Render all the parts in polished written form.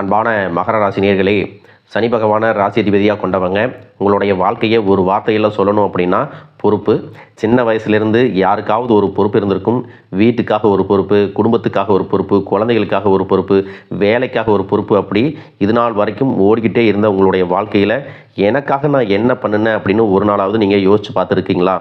அன்பான மகர ராசி நேயர்களே, சனி பகவானை ராசி அதிபதியாக கொண்டவங்க. உங்களுடைய வாழ்க்கையை ஒரு வார்த்தையில் சொல்லணும் அப்படின்னா பொறுப்பு. சின்ன வயசுலேருந்து யாருக்காவது ஒரு பொறுப்பு இருந்திருக்கும். வீட்டுக்காக ஒரு பொறுப்பு, குடும்பத்துக்காக ஒரு பொறுப்பு, குழந்தைகளுக்காக ஒரு பொறுப்பு, வேலைக்காக ஒரு பொறுப்பு, அப்படி இது நாள் வரைக்கும் ஓடிக்கிட்டே இருந்த உங்களுடைய வாழ்க்கையில் எனக்காக நான் என்ன பண்ணினேன் அப்படின்னு ஒரு நாளாவது நீங்கள் யோசித்து பார்த்துருக்கீங்களா?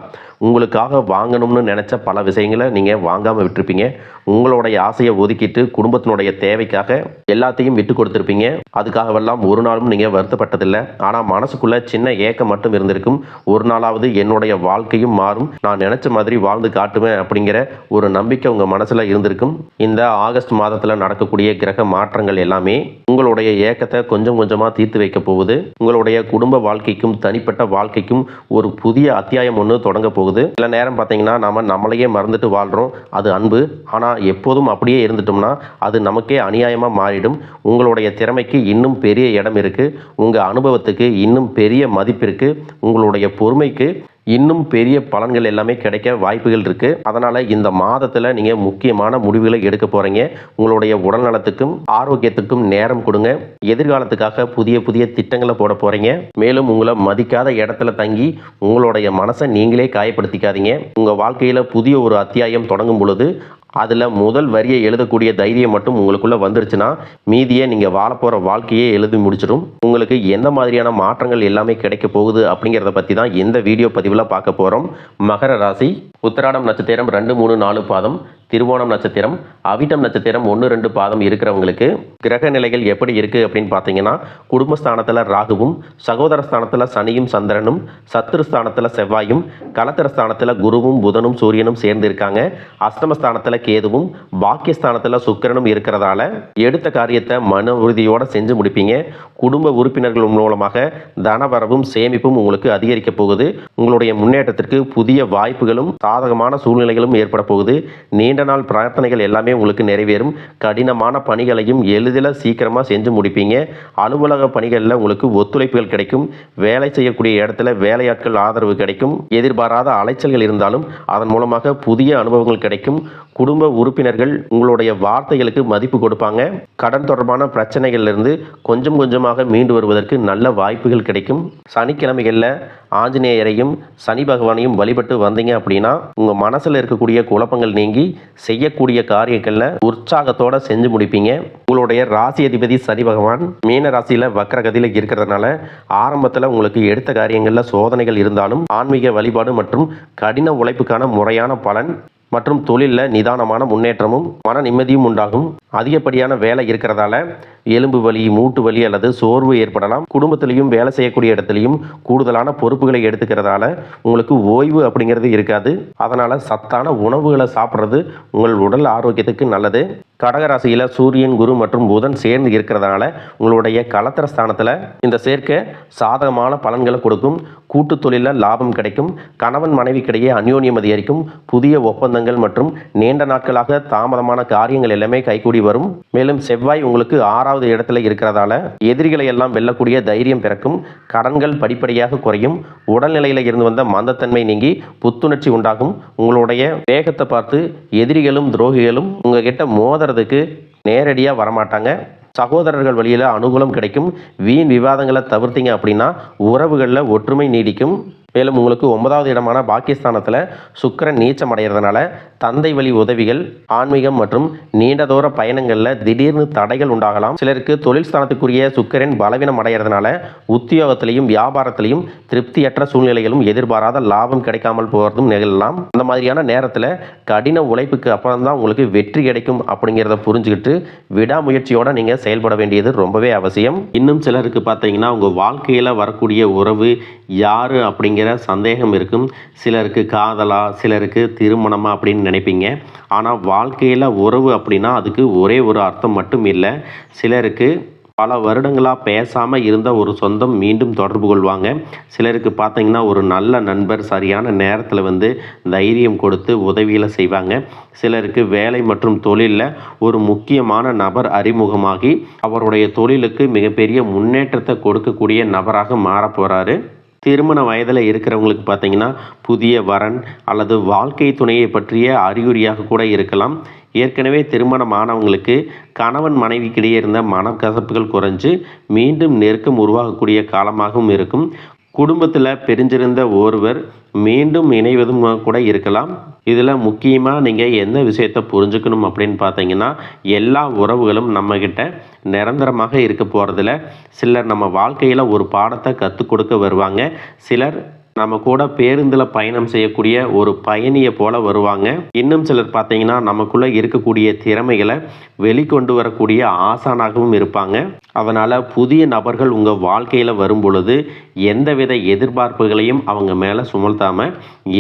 உங்களுக்காக வாங்கணும்னு நினச்ச பல விஷயங்களை நீங்கள் வாங்காமல் விட்டுருப்பீங்க. உங்களுடைய ஆசையை ஒதுக்கிட்டு குடும்பத்தினுடைய தேவைக்காக எல்லாத்தையும் விட்டு கொடுத்துருப்பீங்க. அதுக்காகவெல்லாம் ஒரு நாளும் நீங்கள் வருத்தப்பட்டதில்லை. ஆனால் மனசுக்குள்ளே சின்ன ஏக்கம் மட்டும் இருந்திருக்கும். ஒரு நாளாவது என்னுடைய வாழ்க்கையும் மாறும், நான் நினச்ச மாதிரி வாழ்ந்து காட்டுவேன் அப்படிங்கிற ஒரு நம்பிக்கை உங்கள் மனசில் இருந்திருக்கும். இந்த ஆகஸ்ட் மாதத்தில் நடக்கக்கூடிய கிரக மாற்றங்கள் எல்லாமே உங்களுடைய ஏக்கத்தை கொஞ்சம் கொஞ்சமாக தீர்த்து வைக்க போகுது. உங்களுடைய குடும்ப வாழ்க்கைக்கும் தனிப்பட்ட வாழ்க்கைக்கும் ஒரு புதிய அத்தியாயம் ஒன்று தொடங்க போகுது. சில நேரம் பார்த்தீங்கன்னா நம்மளையே மறந்துட்டு வாழ்கிறோம். அது அன்பு. ஆனால் எப்போதும் அப்படியே இருந்துட்டோம்னா அது நமக்கே அநியாயமாக மாறிடும். உங்களுடைய திறமைக்கு இன்னும் பெரிய இடம் இருக்குது. உங்கள் அனுபவத்துக்கு இன்னும் பெரிய மதிப்பு இருக்குது. உங்களுடைய பொறுமைக்கு இன்னும் பெரிய பலன்கள் எல்லாமே கிடைக்க வாய்ப்புகள் இருக்குது. அதனால் இந்த மாதத்தில் நீங்கள் முக்கியமான முடிவுகளை எடுக்க போகிறீங்க. உங்களுடைய உடல் நலத்துக்கும் ஆரோக்கியத்துக்கும் நேரம் கொடுங்க. எதிர்காலத்துக்காக புதிய புதிய திட்டங்களை போட போகிறீங்க. மேலும் உங்களை மதிக்காத இடத்துல தங்கி உங்களுடைய மனசை நீங்களே காயப்படுத்திக்காதீங்க. உங்கள் வாழ்க்கையில் புதிய ஒரு அத்தியாயம் தொடங்கும் பொழுது அதில் முதல் வரியை எழுதக்கூடிய தைரியம் மட்டும் உங்களுக்குள்ளே வந்துருச்சுன்னா மீதியை நீங்கள் வாழப்போகிற வாழ்க்கையே எழுதி முடிச்சிடும். உங்களுக்கு எந்த மாதிரியான மாற்றங்கள் எல்லாமே கிடைக்க போகுது அப்படிங்கிறத பற்றி தான் இந்த வீடியோ பதிவில் பார்க்க போகிறோம். மகர ராசி, உத்திராடம் நட்சத்திரம் 2, 3, 4 பாதம், திருவோணம் நட்சத்திரம், அவிட்டம் நட்சத்திரம் 1, 2 பாதம் இருக்கிறவங்களுக்கு கிரக நிலைகள் எப்படி இருக்குது அப்படின்னு பார்த்தீங்கன்னா, குடும்பஸ்தானத்தில் ராகுவும், சகோதர ஸ்தானத்தில் சனியும் சந்திரனும், சத்துருஸ்தானத்தில் செவ்வாயும், கலத்திர ஸ்தானத்தில் குருவும் புதனும் சூரியனும் சேர்ந்து இருக்காங்க. அஷ்டமஸ்தானத்தில் கேதுவும், பாக்கியஸ்தானத்தில் சுக்கிரனும் இருக்கிறதால எடுத்த காரியத்தை மன உறுதியோடு செஞ்சு முடிப்பீங்க. குடும்ப உறுப்பினர்கள் மூலமாக தனவரவும் சேமிப்பும் உங்களுக்கு அதிகரிக்க போகுது. உங்களுடைய முன்னேற்றத்திற்கு புதிய வாய்ப்புகளும் சாதகமான சூழ்நிலைகளும் ஏற்பட போகுது. நீண்ட நாள் பிரார்த்தனைகள் எல்லாமே உங்களுக்கு நிறைவேறும். கடினமான பணிகளையும் எளிதில் சீக்கிரமாக செஞ்சு முடிப்பீங்க. அலுவலக பணிகளில் உங்களுக்கு ஒத்துழைப்புகள் கிடைக்கும். வேலை செய்யக்கூடிய இடத்துல வேலையாட்கள் ஆதரவு கிடைக்கும். எதிர்பாராத அலைச்சல்கள் இருந்தாலும் அதன் மூலமாக புதிய அனுபவங்கள் கிடைக்கும். குடும்ப உறுப்பினர்கள் உங்களுடைய வார்த்தைகளுக்கு மதிப்பு கொடுப்பாங்க. கடன் தொடர்பான பிரச்சனைகளிலிருந்து கொஞ்சம் கொஞ்சமாக மீண்டு வருவதற்கு நல்ல வாய்ப்புகள் கிடைக்கும். சனிக்கிழமைகளில் ஆஞ்சநேயரையும் சனி பகவானையும் வழிபட்டு வந்தீங்க அப்படின்னா உங்கள் மனசில் இருக்கக்கூடிய குழப்பங்கள் நீங்கி செய்யக்கூடிய காரியங்களில் உற்சாகத்தோடு செஞ்சு முடிப்பீங்க. உங்களுடைய ராசி அதிபதி சனி பகவான் மீன ராசியில் வக்ரகதியில் இருக்கிறதுனால ஆரம்பத்தில் உங்களுக்கு எடுத்த காரியங்களில் சோதனைகள் இருந்தாலும் ஆன்மீக வழிபாடு மற்றும் கடின உழைப்புக்கான முறையான பலன் மற்றும் தொழிலில் நிதானமான முன்னேற்றமும் மன நிம்மதியும் உண்டாகும். அதிகப்படியான வேலை இருக்கிறதால எலும்பு வலி, மூட்டு வலி அல்லது சோர்வு ஏற்படலாம். குடும்பத்திலையும் வேலை செய்யக்கூடிய இடத்துலையும் கூடுதலான பொறுப்புகளை எடுத்துக்கிறதால உங்களுக்கு ஓய்வு அப்படிங்கிறது இருக்காது. அதனால் சத்தான உணவுகளை சாப்பிட்றது உங்கள் உடல் ஆரோக்கியத்துக்கு நல்லது. கடகராசியில் சூரியன், குரு மற்றும் புதன் சேர்ந்து இருக்கிறதுனால உங்களுடைய கலத்திர ஸ்தானத்தில் இந்த சேர்க்கை சாதகமான பலன்களை கொடுக்கும். கூட்டு தொழிலில் லாபம் கிடைக்கும். கணவன் மனைவிக்கிடையே அந்யோன்யம் அதிகரிக்கும். புதிய ஒப்பந்தங்கள் மற்றும் நீண்ட நாட்களாக தாமதமான காரியங்கள் எல்லாமே கைகூடி வரும். மேலும் செவ்வாய் உங்களுக்கு 6வது இடத்துல இருக்கிறதால எதிரிகளை எல்லாம் வெல்லக்கூடிய தைரியம் பிறக்கும். கடன்கள் படிப்படியாக குறையும். உடல்நிலையில் இருந்து வந்த மந்தத்தன்மை நீங்கி புத்துணர்ச்சி உண்டாகும். உங்களுடைய வேகத்தை பார்த்து எதிரிகளும் துரோகிகளும் உங்ககிட்ட மோதுறதுக்கு நேரடியாக வரமாட்டாங்க. சகோதரர்கள் வழியில் அனுகூலம் கிடைக்கும். வீண் விவாதங்களை தவிர்த்தீங்க அப்படின்னா உறவுகளில் ஒற்றுமை நீடிக்கும். மேலும் உங்களுக்கு 9வது இடமான பாக்கியஸ்தானத்தில் சுக்கிரன் நீச்சம் அடைகிறதுனால தந்தை வழி உதவிகள், ஆன்மீகம் மற்றும் நீண்ட தூர பயணங்களில் திடீர்னு தடைகள் உண்டாகலாம். சிலருக்கு தொழில் ஸ்தானத்துக்குரிய சுக்கிரன் பலவீனம் அடைகிறதுனால உத்தியோகத்திலையும் வியாபாரத்திலையும் திருப்தியற்ற சூழ்நிலைகளும் எதிர்பாராத லாபம் கிடைக்காமல் போகிறதும் நிகழலாம். அந்த மாதிரியான நேரத்தில் கடின உழைப்புக்கு அப்புறம் தான் உங்களுக்கு வெற்றி கிடைக்கும் அப்படிங்கிறத புரிஞ்சுக்கிட்டு விடாமுயற்சியோடு நீங்கள் செயல்பட வேண்டியது ரொம்பவே அவசியம். இன்னும் சிலருக்கு பார்த்தீங்கன்னா உங்கள் வாழ்க்கையில் வரக்கூடிய உறவு யார் அப்படிங்கிற சந்தேகம் இருக்கும். சிலருக்கு காதலா, சிலருக்கு திருமணமா அப்படின்னு நினைப்பீங்க. ஆனால் வாழ்க்கையில் உறவு அப்படின்னா அதுக்கு ஒரே ஒரு அர்த்தம் மட்டும் இல்லை. சிலருக்கு பல வருடங்களாக பேசாமல் இருந்த ஒரு சொந்தம் மீண்டும் தொடர்பு கொள்வாங்க. சிலருக்கு பார்த்தீங்கன்னா ஒரு நல்ல நண்பர் சரியான நேரத்தில் தைரியம் கொடுத்து உதவிகளை செய்வாங்க. சிலருக்கு வேலை மற்றும் தொழிலில் ஒரு முக்கியமான நபர் அறிமுகமாகி அவருடைய தொழிலுக்கு மிகப்பெரிய முன்னேற்றத்தை கொடுக்கக்கூடிய நபராக மாறப் போகிறாரு. திருமண வயதில் இருக்கிறவங்களுக்கு பார்த்தீங்கன்னா புதிய வரன் அல்லது வாழ்க்கை துணையை பற்றிய அறிகுறியாக கூட இருக்கலாம். ஏற்கனவே திருமணமானவங்களுக்கு கணவன் மனைவிக்கிடையே இருந்த மனக்கசப்புகள் குறைஞ்சு மீண்டும் நெருக்கம் உருவாகக்கூடிய காலமாகவும் இருக்கும். குடும்பத்தில் பிரிஞ்சிருந்த ஒருவர் மீண்டும் இணைவதும் கூட இருக்கலாம். இதில் முக்கியமாக நீங்கள் எந்த விஷயத்தை புரிஞ்சுக்கணும் அப்படின்னு பார்த்தீங்கன்னா, எல்லா உறவுகளும் நம்மக்கிட்ட நிரந்தரமாக இருக்க போகிறதில்ல. சிலர் நம்ம வாழ்க்கையில் ஒரு பாடத்தை கற்றுக் கொடுக்க வருவாங்க. சிலர் நம்ம கூட பேருந்தில் பயணம் செய்யக்கூடிய ஒரு பயணியை போல வருவாங்க. இன்னும் சிலர் பார்த்தீங்கன்னா நமக்குள்ளே இருக்கக்கூடிய திறமைகளை வெளிக்கொண்டு வரக்கூடிய ஆசானாகவும் இருப்பாங்க. அதனால் புதிய நபர்கள் உங்கள் வாழ்க்கையில் வரும் பொழுது எந்தவித எதிர்பார்ப்புகளையும் அவங்க மேலே சுமத்தாமல்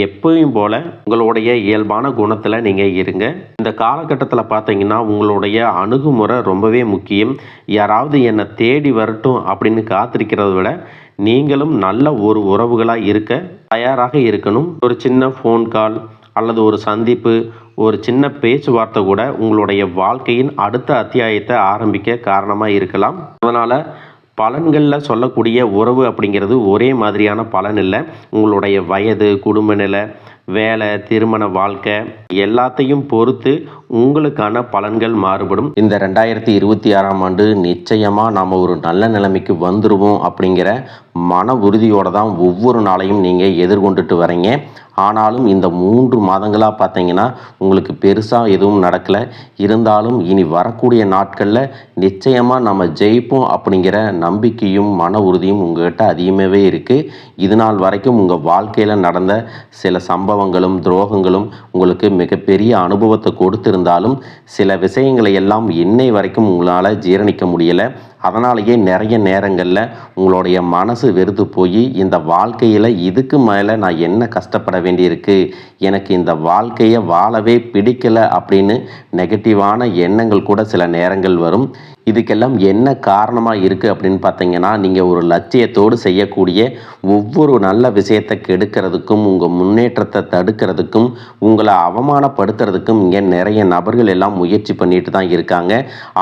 எப்பயும் போல் உங்களுடைய இயல்பான குணத்தில் நீங்கள் இருங்க. இந்த காலகட்டத்தில் பார்த்தீங்கன்னா உங்களுடைய அணுகுமுறை ரொம்பவே முக்கியம். யாராவது என்னை தேடி வரட்டும் அப்படின்னு காத்திருக்கிறத விட நீங்களும் நல்ல ஒரு உறவுகளாக இருக்க தயாராக இருக்கணும். ஒரு சின்ன ஃபோன் கால் அல்லது ஒரு சந்திப்பு, ஒரு சின்ன பேச்சுவார்த்தை கூட உங்களுடைய வாழ்க்கையின் அடுத்த அத்தியாயத்தை ஆரம்பிக்க காரணமாக இருக்கலாம். அதனால் பலன்களில் சொல்லக்கூடிய உறவு அப்படிங்கிறது ஒரே மாதிரியான பலன் இல்லை. உங்களுடைய வயது, குடும்ப நிலை, வேலை, திருமண வாழ்க்கை எல்லாத்தையும் பொறுத்து உங்களுக்கான பலன்கள் மாறுபடும். இந்த 2026ஆம் ஆண்டு நிச்சயமாக நாம் ஒரு நல்ல நிலைமைக்கு வந்துடுவோம் அப்படிங்கிற மன உறுதியோடு தான் ஒவ்வொரு நாளையும் நீங்கள் எதிர்கொண்டுட்டு வரீங்க. ஆனாலும் இந்த 3 மாதங்களாக பார்த்தீங்கன்னா உங்களுக்கு பெருசாக எதுவும் நடக்கலை. இருந்தாலும் இனி வரக்கூடிய நாட்களில் நிச்சயமாக நம்ம ஜெயிப்போம் அப்படிங்கிற நம்பிக்கையும் மன உறுதியும் உங்கள்கிட்ட அதிகமாகவே இருக்குது. இது நாள் வரைக்கும் உங்கள் வாழ்க்கையில் நடந்த சில சம்பவங்களும் துரோகங்களும் உங்களுக்கு மிகப்பெரிய அனுபவத்தை கொடுத்திருந்தாலும் சில விஷயங்களை எல்லாம் இன்னை வரைக்கும் உங்களால் ஜீரணிக்க முடியலை. அதனாலேயே நிறைய நேரங்களில் உங்களுடைய மனசு வெறுத்து போய் இந்த வாழ்க்கையில் இதுக்கு மேலே நான் என்ன கஷ்டப்பட வேண்டியிருக்கு, எனக்கு இந்த வாழ்க்கையை வாழவே பிடிக்கலை அப்படின்னு நெகட்டிவான எண்ணங்கள் கூட சில நேரங்கள் வரும். இதுக்கெல்லாம் என்ன காரணமாக இருக்குது அப்படின்னு பார்த்தீங்கன்னா, நீங்கள் ஒரு லட்சியத்தோடு செய்யக்கூடிய ஒவ்வொரு நல்ல விஷயத்தை கெடுக்கிறதுக்கும் உங்கள் முன்னேற்றத்தை தடுக்கிறதுக்கும் உங்களை அவமானப்படுத்துறதுக்கும் இங்கே நிறைய நபர்கள் எல்லாம் முயற்சி பண்ணிட்டு தான் இருக்காங்க.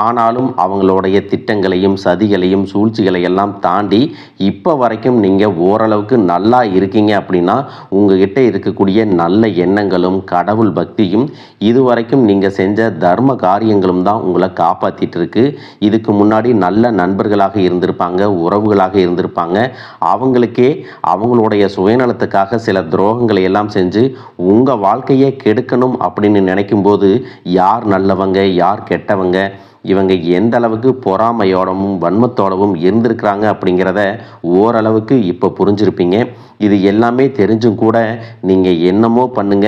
ஆனாலும் அவங்களுடைய திட்டங்களையும் சதிகளையும் சூழ்ச்சிகளை எல்லாம் தாண்டி இப்போ வரைக்கும் நீங்கள் ஓரளவுக்கு நல்லா இருக்கீங்க அப்படின்னா உங்ககிட்ட இருக்கக்கூடிய நல்ல எண்ணங்களும் கடவுள் பக்தியும் இதுவரைக்கும் நீங்கள் செஞ்ச தர்ம காரியங்களும் தான் உங்களை காப்பாற்றிட்டு இருக்கு. இதுக்கு முன்னாடி நல்ல நண்பர்களாக இருந்திருப்பாங்க, உறவுகளாக இருந்திருப்பாங்க. அவங்களுக்கே அவங்களுடைய சுயநலத்துக்காக சில துரோகங்களை எல்லாம் செஞ்சு உங்கள் வாழ்க்கையை கெடுக்கணும் அப்படின்னு நினைக்கும்போது யார் நல்லவங்க யார் கெட்டவங்க, இவங்க எந்த அளவுக்கு பொறாமையோடவும் வன்மத்தோடவும் இருந்திருக்கிறாங்க அப்படிங்கிறத ஓரளவுக்கு இப்போ புரிஞ்சிருப்பீங்க. இது எல்லாமே தெரிஞ்சும் கூட நீங்கள் என்னமோ பண்ணுங்க,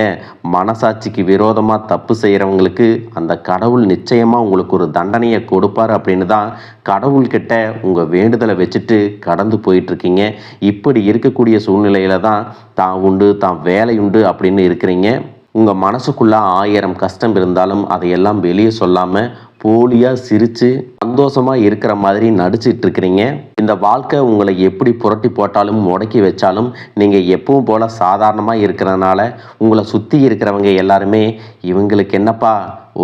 மனசாட்சிக்கு விரோதமாக தப்பு செய்கிறவங்களுக்கு அந்த கடவுள் நிச்சயமாக உங்களுக்கு ஒரு தண்டனையை கொடுப்பார் அப்படின்னு தான் கடவுள்கிட்ட உங்கள் வேண்டுதலை வச்சுட்டு கடந்து போயிட்டுருக்கீங்க. இப்படி இருக்கக்கூடிய சூழ்நிலையில தான் தான் உண்டு தான் வேலை உண்டு அப்படின்னு இருக்கிறீங்க. உங்கள் மனசுக்குள்ளே 1000 கஷ்டம் இருந்தாலும் அதையெல்லாம் வெளியே சொல்லாமல் போலியாக சிரித்து சந்தோஷமாக இருக்கிற மாதிரி நடிச்சிட்டு இருக்கிறீங்க. இந்த வாழ்க்கை உங்களை எப்படி புரட்டி போட்டாலும் முடக்கி வச்சாலும் நீங்கள் எப்பவும் போல் சாதாரணமாக இருக்கிறதுனால உங்களை சுற்றி இருக்கிறவங்க எல்லாருமே இவங்களுக்கு என்னப்பா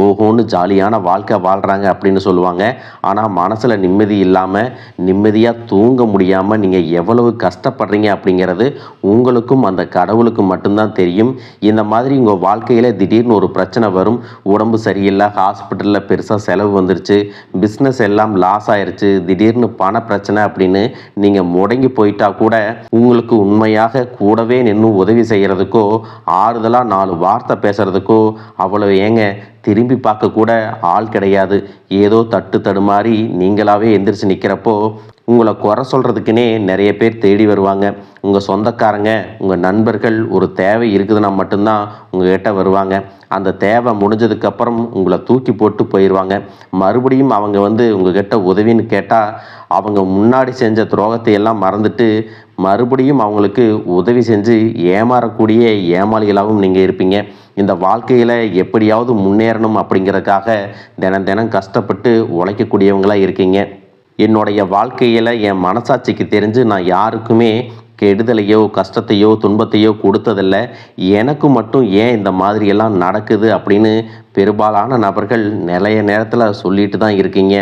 ஓஹோன்னு ஜாலியான வாழ்க்கை வாழ்கிறாங்க அப்படின்னு சொல்லுவாங்க. ஆனால் மனசில் நிம்மதி இல்லாமல் நிம்மதியாக தூங்க முடியாமல் நீங்கள் எவ்வளவு கஷ்டப்படுறீங்க அப்படிங்கிறது உங்களுக்கும் அந்த கடவுளுக்கும் மட்டும்தான் தெரியும். இந்த மாதிரி உங்கள் வாழ்க்கையில் திடீர்னு ஒரு பிரச்சனை வரும், உடம்பு சரியில்லை, ஹாஸ்பிட்டலில் பெருசாக செலவு வந்துருச்சு, பிஸ்னஸ் எல்லாம் லாஸ் ஆயிடுச்சு, திடீர்னு பண பிரச்சனை அப்படின்னு நீங்கள் முடங்கி போயிட்டா கூட உங்களுக்கு உண்மையாக கூடவே நின்று உதவி செய்கிறதுக்கோ ஆறுதலாக 4 வார்த்தை பேசுகிறதுக்கோ அவ்வளோ ஏங்க திரும்பி பார்க்க கூட ஆள் கிடையாது. ஏதோ தட்டு தடுமாறி நீங்களாவே எந்திரிச்சு நிற்கிறப்போ உங்களை குறை சொல்கிறதுக்குன்னே நிறைய பேர் தேடி வருவாங்க. உங்கள் சொந்தக்காரங்க உங்கள் நண்பர்கள் ஒரு தேவை இருக்குதுன்னா மட்டும்தான் உங்கள்கிட்ட வருவாங்க. அந்த தேவை முடிஞ்சதுக்கப்புறம் உங்களை தூக்கி போட்டு போயிடுவாங்க. மறுபடியும் அவங்க உங்கள்கிட்ட உதவின்னு கேட்டால் அவங்க முன்னாடி செஞ்ச துரோகத்தை எல்லாம் மறந்துட்டு மறுபடியும் அவங்களுக்கு உதவி செஞ்சு ஏமாறக்கூடிய ஏமாளிகளாகவும் நீங்கள் இருப்பீங்க. இந்த வாழ்க்கையில் எப்படியாவது முன்னேறணும் அப்படிங்கிறதுக்காக தினம் கஷ்டப்பட்டு உழைக்கக்கூடியவங்களாக இருக்கீங்க. என்னுடைய வாழ்க்கையில் என் மனசாட்சிக்கு தெரிஞ்சு நான் யாருக்குமே கெடுதலையோ கஷ்டத்தையோ துன்பத்தையோ கொடுத்ததில்ல, எனக்கு மட்டும் ஏன் இந்த மாதிரியெல்லாம் நடக்குது அப்படின்னு பெரும்பாலான நபர்கள் நிறைய நேரத்தில் சொல்லிட்டு தான் இருக்கீங்க.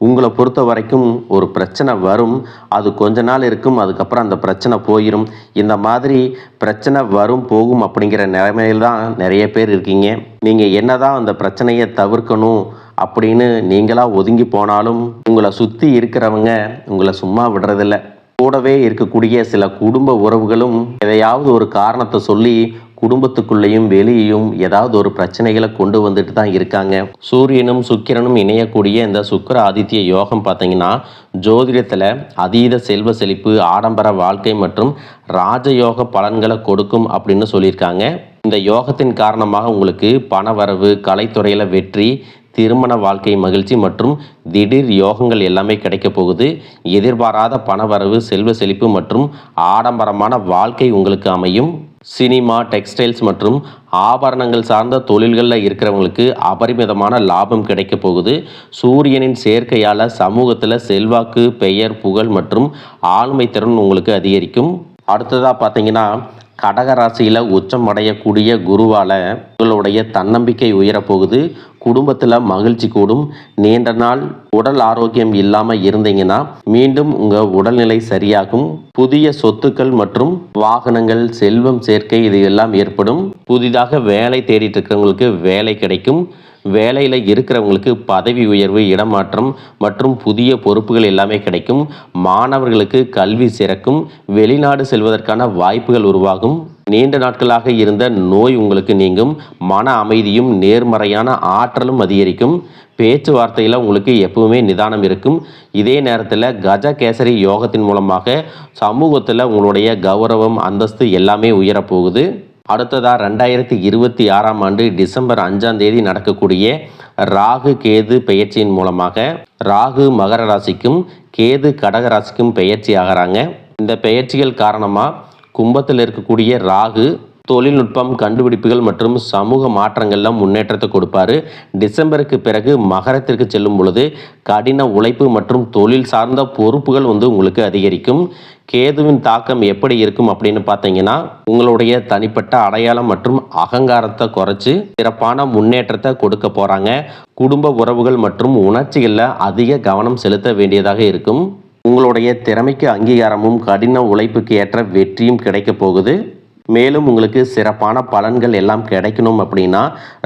உங்களை பொறுத்த வரைக்கும் ஒரு பிரச்சனை வரும், அது கொஞ்ச நாள் இருக்கும், அதுக்கப்புறம் அந்த பிரச்சனை போயிடும். இந்த மாதிரி பிரச்சனை வரும் போகும் அப்படிங்கிற நிலைமையில் தான் நிறைய பேர் இருக்கீங்க. நீங்கள் என்னதான் அந்த பிரச்சனையை தவிர்க்கணும் அப்படின்னு நீங்களாக ஒதுங்கி போனாலும் உங்களை சுற்றி இருக்கிறவங்க உங்களை சும்மா விடுறதில்ல. கூடவே இருக்கக்கூடிய சில குடும்ப உறவுகளும் எதையாவது ஒரு காரணத்தை சொல்லி குடும்பத்துக்குள்ளேயும் வெளியேயும் ஏதாவது ஒரு பிரச்சனைகளை கொண்டு வந்துட்டு தான் இருக்காங்க. சூரியனும் சுக்கிரனும் இணையக்கூடிய இந்த சுக்கிர ஆதித்ய யோகம் பார்த்தீங்கன்னா ஜோதிடத்தில் அதீத செல்வ செழிப்பு, ஆடம்பர வாழ்க்கை மற்றும் ராஜயோக பலன்களை கொடுக்கும் அப்படின்னு சொல்லியிருக்காங்க. இந்த யோகத்தின் காரணமாக உங்களுக்கு பணவரவு, கலைத்துறையில் வெற்றி, திருமண வாழ்க்கை மகிழ்ச்சி மற்றும் திடீர் யோகங்கள் எல்லாமே கிடைக்க போகுது. எதிர்பாராத பணவரவு, செல்வ செழிப்பு மற்றும் ஆடம்பரமான வாழ்க்கை உங்களுக்கு அமையும். சினிமா, டெக்ஸ்டைல்ஸ் மற்றும் ஆபரணங்கள் சார்ந்த தொழில்களில் இருக்கிறவங்களுக்கு அபரிமிதமான லாபம் கிடைக்க போகுது. சூரியனின் சேர்க்கையால் சமூகத்தில் செல்வாக்கு, பெயர், புகழ் மற்றும் ஆளுமை திறன் உங்களுக்கு அதிகரிக்கும். அடுத்ததாக பார்த்தீங்கன்னா கடகராசியில் உச்சம் அடையக்கூடிய குருவால் உங்களுடைய தன்னம்பிக்கை உயரப்போகுது. குடும்பத்தில் மகிழ்ச்சி கூடும். நீண்ட நாள் உடல் ஆரோக்கியம் இல்லாமல் இருந்தீங்கன்னா மீண்டும் உங்கள் உடல்நிலை சரியாகும். புதிய சொத்துக்கள் மற்றும் வாகனங்கள், செல்வம் சேர்க்கை இது எல்லாம் ஏற்படும். புதிதாக வேலை தேடிட்டு இருக்கிறவங்களுக்கு வேலை கிடைக்கும். வேலையில் இருக்கிறவங்களுக்கு பதவி உயர்வு, இடமாற்றம் மற்றும் புதிய பொறுப்புகள் எல்லாமே கிடைக்கும். மாணவர்களுக்கு கல்வி சிறக்கும். வெளிநாடு செல்வதற்கான வாய்ப்புகள் உருவாகும். நீண்ட நாட்களாக இருந்த நோய் உங்களுக்கு நீங்கும். மன அமைதியும் நேர்மறையான ஆற்றலும் அதிகரிக்கும். பேச்சுவார்த்தையில் உங்களுக்கு எப்பவுமே நிதானம் இருக்கும். இதே நேரத்தில் கஜகேசரி யோகத்தின் மூலமாக சமூகத்தில் உங்களுடைய கௌரவம், அந்தஸ்து எல்லாமே உயரப்போகுது. அடுத்ததாக 2026ஆம் ஆண்டு டிசம்பர் 5ஆம் தேதி நடக்கக்கூடிய ராகு கேது பெயர்ச்சியின் மூலமாக ராகு மகர ராசிக்கும் கேது கடக ராசிக்கும் பெயர்ச்சி ஆகிறாங்க. இந்த பெயர்ச்சிகள் காரணமாக கும்பத்தில் இருக்கக்கூடிய ராகு தொழில்நுட்பம், கண்டுபிடிப்புகள் மற்றும் சமூக மாற்றங்களில் முன்னேற்றத்தை கொடுப்பாரு. டிசம்பருக்கு பிறகு மகரத்திற்கு செல்லும் பொழுது கடின உழைப்பு மற்றும் தொழில் சார்ந்த பொறுப்புகள் உங்களுக்கு அதிகரிக்கும். கேதுவின் தாக்கம் எப்படி இருக்கும் அப்படின்னு பார்த்தீங்கன்னா உங்களுடைய தனிப்பட்ட அடையாளம் மற்றும் அகங்காரத்தை குறைச்சி சிறப்பான முன்னேற்றத்தை கொடுக்க போகிறாங்க. குடும்ப உறவுகள் மற்றும் உணர்ச்சிகளில் அதிக கவனம் செலுத்த வேண்டியதாக இருக்கும். உங்களுடைய திறமைக்கு அங்கீகாரமும் கடின உழைப்புக்கு ஏற்ற வெற்றியும் கிடைக்க போகுது. மேலும் உங்களுக்கு சிறப்பான பலன்கள் எல்லாம் கிடைக்கணும் அப்படின்னா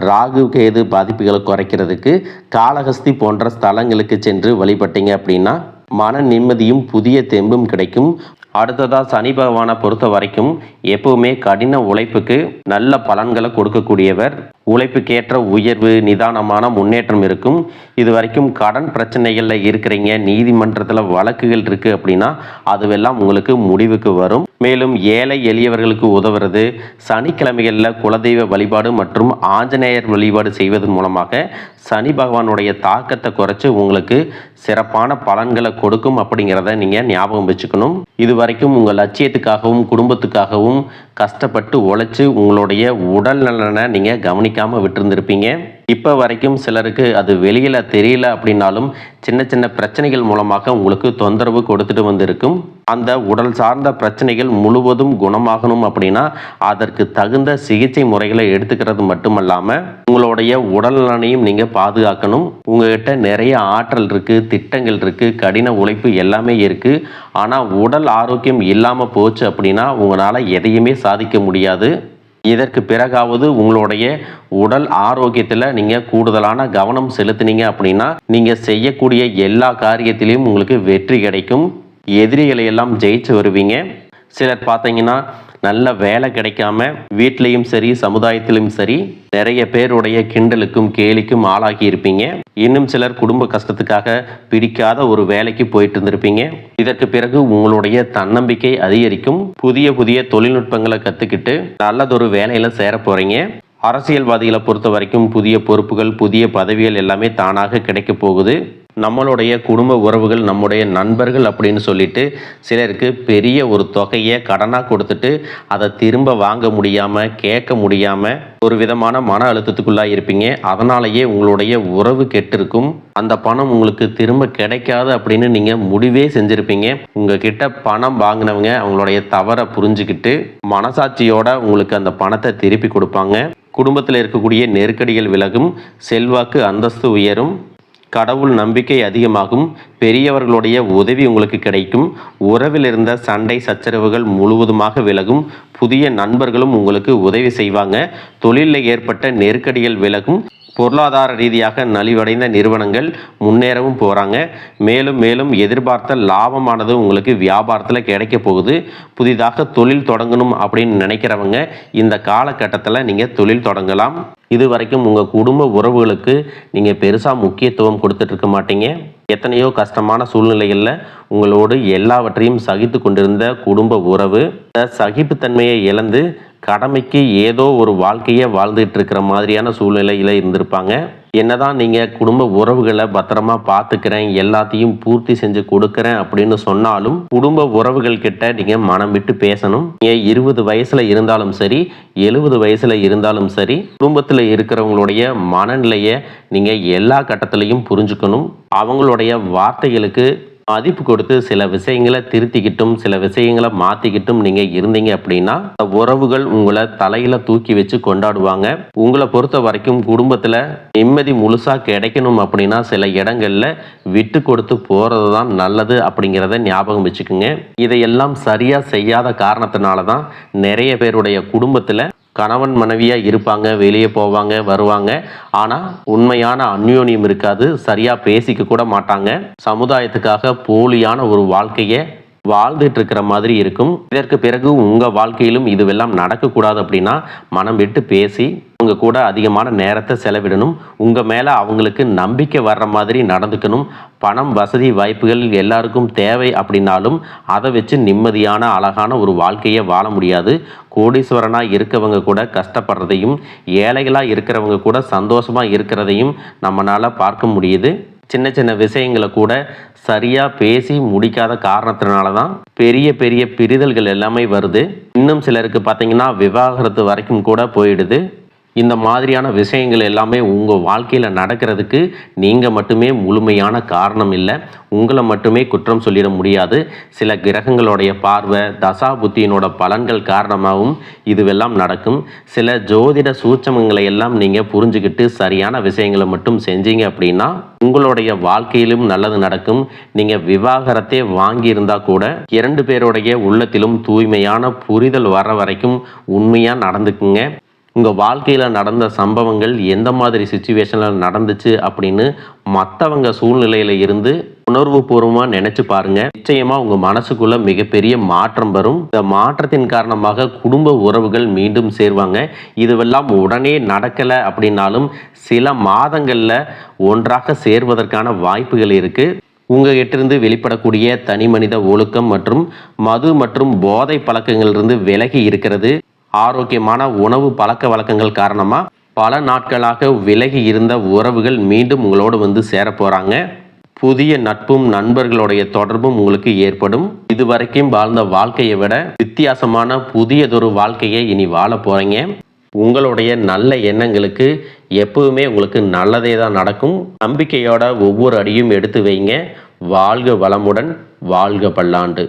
ராகு கேது பாதிப்புகளை குறைக்கிறதுக்கு காளஹஸ்தி போன்ற ஸ்தலங்களுக்கு சென்று வழிபட்டீங்க அப்படின்னா மன நிம்மதியும் புதிய தெம்பும் கிடைக்கும். அடுத்ததாக சனி பகவானை பொறுத்த வரைக்கும் எப்பவுமே கடின உழைப்புக்கு நல்ல பலன்களை கொடுக்கக்கூடியவர். உழைப்புக்கேற்ற உயர்வு, நிதானமான முன்னேற்றம் இருக்கும். இது வரைக்கும் கடன் பிரச்சனைகளில் இருக்கிறீங்க, நீதிமன்றத்தில் வழக்குகள் இருக்குது அப்படின்னா அதுவெல்லாம் உங்களுக்கு முடிவுக்கு வரும். மேலும் ஏழை எளியவர்களுக்கு உதவுறது, சனிக்கிழமைகளில் குலதெய்வ வழிபாடு மற்றும் ஆஞ்சநேயர் வழிபாடு செய்வதன் மூலமாக சனி பகவானுடைய தாக்கத்தை குறைச்சி உங்களுக்கு சிறப்பான பலன்களை கொடுக்கும் அப்படிங்கிறத நீங்கள் ஞாபகம் வச்சுக்கணும். இது வரைக்கும் உங்கள் லட்சியத்துக்காகவும் குடும்பத்துக்காகவும் கஷ்டப்பட்டு உழைச்சி உங்களுடைய உடல் நலனை நீங்கள் கவனிக்காமல் விட்டுருந்துருப்பீங்க. இப்போ வரைக்கும் சிலருக்கு அது வெளியில் தெரியல அப்படின்னாலும் சின்ன சின்ன பிரச்சனைகள் மூலமாக உங்களுக்கு தொந்தரவு கொடுத்துட்டு வந்திருக்கும். அந்த உடல் சார்ந்த பிரச்சனைகள் முழுவதும் குணமாகணும் அப்படின்னா அதற்கு தகுந்த சிகிச்சை முறைகளை எடுத்துக்கிறது மட்டுமல்லாமல் உங்களுடைய உடல் நலனையும் நீங்கள் பாதுகாக்கணும். உங்ககிட்ட நிறைய ஆற்றல் இருக்குது, திட்டங்கள் இருக்குது, கடின உழைப்பு எல்லாமே இருக்குது. ஆனால் உடல் ஆரோக்கியம் இல்லாமல் போச்சு அப்படின்னா உங்களால் எதையுமே சாதிக்க முடியாது. இதற்கு பிறகாவது உங்களுடைய உடல் ஆரோக்கியத்தில் நீங்கள் கூடுதலான கவனம் செலுத்தினீங்க அப்படின்னா நீங்கள் செய்யக்கூடிய எல்லா காரியத்திலையும் உங்களுக்கு வெற்றி கிடைக்கும். எதிரிகளை எல்லாம் ஜெயிச்சு வருவீங்க. சிலர் பார்த்தீங்கன்னா நல்ல வேலை கிடைக்காம வீட்லேயும் சரி சமுதாயத்திலும் சரி நிறைய பேருடைய கிண்டலுக்கும் கேலிக்கும் ஆளாகி இருப்பீங்க. இன்னும் சிலர் குடும்ப கஷ்டத்துக்காக பிடிக்காத ஒரு வேலைக்கு போயிட்டு இருந்திருப்பீங்க. இதற்கு பிறகு உங்களுடைய தன்னம்பிக்கை அதிகரிக்கும். புதிய புதிய தொழில்நுட்பங்களை கற்றுக்கிட்டு நல்லதொரு வேலையில் சேர போகிறீங்க. அரசியல்வாதிகளை பொறுத்த வரைக்கும் புதிய பொறுப்புகள், புதிய பதவிகள் எல்லாமே தானாக கிடைக்க போகுது. நம்மளுடைய குடும்ப உறவுகள், நம்முடைய நண்பர்கள் அப்படின்னு சொல்லிட்டு சிலருக்கு பெரிய ஒரு தொகையை கடனாக கொடுத்துட்டு அதை திரும்ப வாங்க முடியாமல், கேட்க முடியாமல் ஒரு விதமான மன அழுத்தத்துக்குள்ளாக இருப்பீங்க. அதனாலேயே உங்களுடைய உறவு கெட்டிருக்கும். அந்த பணம் உங்களுக்கு திரும்ப கிடைக்காது அப்படின்னு நீங்கள் முடிவே செஞ்சுருப்பீங்க. உங்ககிட்ட பணம் வாங்கினவங்க அவங்களுடைய தவறை புரிஞ்சுக்கிட்டு மனசாட்சியோட உங்களுக்கு அந்த பணத்தை திருப்பி கொடுப்பாங்க. குடும்பத்தில் இருக்கக்கூடிய நெருக்கடிகள் விலகும், செல்வாக்கு அந்தஸ்து உயரும், கடவுள் நம்பிக்கை அதிகமாகும், பெரியவர்களுடைய உதவி உங்களுக்கு கிடைக்கும், உறவில் இருந்த சண்டை சச்சரவுகள் முழுவதுமாக விலகும், புதிய நண்பர்களும் உங்களுக்கு உதவி செய்வாங்க, தொழிலில் ஏற்பட்ட நெருக்கடிகள் விலகும், பொருளாதார ரீதியாக நலிவடைந்த நிறுவனங்கள் முன்னேறவும் போகிறாங்க. மேலும் மேலும் எதிர்பார்த்த லாபமானது உங்களுக்கு வியாபாரத்தில் கிடைக்க போகுது. புதிதாக தொழில் தொடங்கணும் அப்படின்னு நினைக்கிறவங்க இந்த காலகட்டத்தில் நீங்கள் தொழில் தொடங்கலாம். இது வரைக்கும் உங்கள் குடும்ப உறவுகளுக்கு நீங்கள் பெருசாக முக்கியத்துவம் கொடுத்துட்டு இருக்க மாட்டீங்க. எத்தனையோ கஷ்டமான சூழ்நிலைகளில் உங்களோடு எல்லாவற்றையும் சகித்து கொண்டிருந்த குடும்ப உறவு சகிப்புத்தன்மையை இழந்து கடமைக்கு ஏதோ ஒரு வாழ்க்கையை வாழ்ந்துட்டு இருக்கிற மாதிரியான சூழ்நிலையில் இருந்திருப்பாங்க. என்னதான் நீங்கள் குடும்ப உறவுகளை பத்திரமா பார்த்துக்கிறேன், எல்லாத்தையும் பூர்த்தி செஞ்சு கொடுக்குறேன் அப்படின்னு சொன்னாலும் குடும்ப உறவுகள் கிட்ட நீங்கள் மனம் விட்டு பேசணும். நீங்கள் 20 வயசில் இருந்தாலும் சரி, 70 வயசில் இருந்தாலும் சரி, குடும்பத்தில் இருக்கிறவங்களுடைய மனநிலையை நீங்கள் எல்லா கட்டத்திலையும் புரிஞ்சுக்கணும். அவங்களுடைய வார்த்தைகளுக்கு மதிப்பு கொடுத்து சில விஷயங்களை திருத்திக்கிட்டும் சில விஷயங்களை மாற்றிக்கிட்டும் நீங்கள் இருந்தீங்க அப்படின்னா உறவுகள் உங்களை தலையில் தூக்கி வச்சு கொண்டாடுவாங்க. உங்களை பொறுத்த வரைக்கும் குடும்பத்தில் நிம்மதி முழுசாக கிடைக்கணும் அப்படின்னா சில இடங்களில் விட்டு கொடுத்து போகிறது தான் நல்லது அப்படிங்கிறத ஞாபகம் வச்சுக்கோங்க. இதையெல்லாம் சரியாக செய்யாத காரணத்தினால தான் நிறைய பேருடைய குடும்பத்தில் கணவன் மனைவியாக இருப்பாங்க, வெளியே போவாங்க வருவாங்க, ஆனால் உண்மையான அந்யோன்யம் இருக்காது, சரியாக பேசிக்க கூட மாட்டாங்க. சமுதாயத்துக்காக போலியான ஒரு வாழ்க்கையை வாழ்ந்துட்டு இருக்கிற மாதிரி இருக்கும். இதற்கு பிறகு உங்கள் வாழ்க்கையிலும் இதுவெல்லாம் நடக்கக்கூடாது அப்படின்னா மனம் விட்டு பேசி அவங்க கூட அதிகமான நேரத்தை செலவிடணும். உங்கள் மேலே அவங்களுக்கு நம்பிக்கை வர்ற மாதிரி நடந்துக்கணும். பணம், வசதி, வாய்ப்புகள் எல்லாருக்கும் தேவை அப்படின்னாலும் அதை வச்சு நிம்மதியான அழகான ஒரு வாழ்க்கையை வாழ முடியாது. கோடீஸ்வரனாக இருக்கவங்க கூட கஷ்டப்படுறதையும், ஏழைகளாக இருக்கிறவங்க கூட சந்தோஷமாக இருக்கிறதையும் நம்மளால் பார்க்க முடியுது. சின்ன சின்ன விஷயங்களை கூட சரியாக பேசி முடிக்காத காரணத்தினால தான் பெரிய பெரிய பிரிதல்கள் எல்லாமே வருது. இன்னும் சிலருக்கு பார்த்தீங்கன்னா விவாகரத்து வரைக்கும் கூட போயிடுது. இந்த மாதிரியான விஷயங்கள் எல்லாமே உங்கள் வாழ்க்கையில் நடக்கிறதுக்கு நீங்கள் மட்டுமே முழுமையான காரணம் இல்லை. உங்களை மட்டுமே குற்றம் சொல்லிட முடியாது. சில கிரகங்களுடைய பார்வை, தசா புத்தியினோட பலன்கள் காரணமாகவும் இதுவெல்லாம் நடக்கும். சில ஜோதிட சூட்சமங்களை எல்லாம் நீங்கள் புரிஞ்சுக்கிட்டு சரியான விஷயங்களை மட்டும் செஞ்சீங்க அப்படின்னா உங்களுடைய வாழ்க்கையிலும் நல்லது நடக்கும். நீங்கள் விவாகரத்தே வாங்கியிருந்தால் கூட 2 பேருடைய உள்ளத்திலும் தூய்மையான புரிதல் வர வரைக்கும் உண்மையாக நடந்துக்குங்க. உங்கள் வாழ்க்கையில் நடந்த சம்பவங்கள் எந்த மாதிரி சுச்சுவேஷனில் நடந்துச்சு அப்படின்னு மற்றவங்க சூழ்நிலையில் இருந்து உணர்வுபூர்வமாக நினச்சி பாருங்கள். நிச்சயமாக உங்கள் மனசுக்குள்ளே மிகப்பெரிய மாற்றம் வரும். இந்த மாற்றத்தின் காரணமாக குடும்ப உறவுகள் மீண்டும் சேருவாங்க. இதுவெல்லாம் உடனே நடக்கலை அப்படின்னாலும் சில மாதங்களில் ஒன்றாக சேர்வதற்கான வாய்ப்புகள் இருக்குது. உங்ககிட்டிருந்து வெளிப்படக்கூடிய தனி மனித ஒழுக்கம் மற்றும் மது மற்றும் போதை பழக்கங்களிலிருந்து விலகி இருக்கிறது. ஆரோக்கியமான உணவு பழக்க வழக்கங்கள் காரணமாக பல நாட்களாக விலகி இருந்த உறவுகள் மீண்டும் உங்களோடு வந்து சேர போகிறாங்க. புதிய நட்பும் நண்பர்களுடைய தொடர்பும் உங்களுக்கு ஏற்படும். இதுவரைக்கும் வாழ்ந்த வாழ்க்கையை விட வித்தியாசமான புதியதொரு வாழ்க்கையை இனி வாழ போகிறீங்க. உங்களுடைய நல்ல எண்ணங்களுக்கு எப்பவுமே உங்களுக்கு நல்லதே தான் நடக்கும். நம்பிக்கையோட ஒவ்வொரு அடியும் எடுத்து வைங்க. வாழ்க வளமுடன், வாழ்க பல்லாண்டு.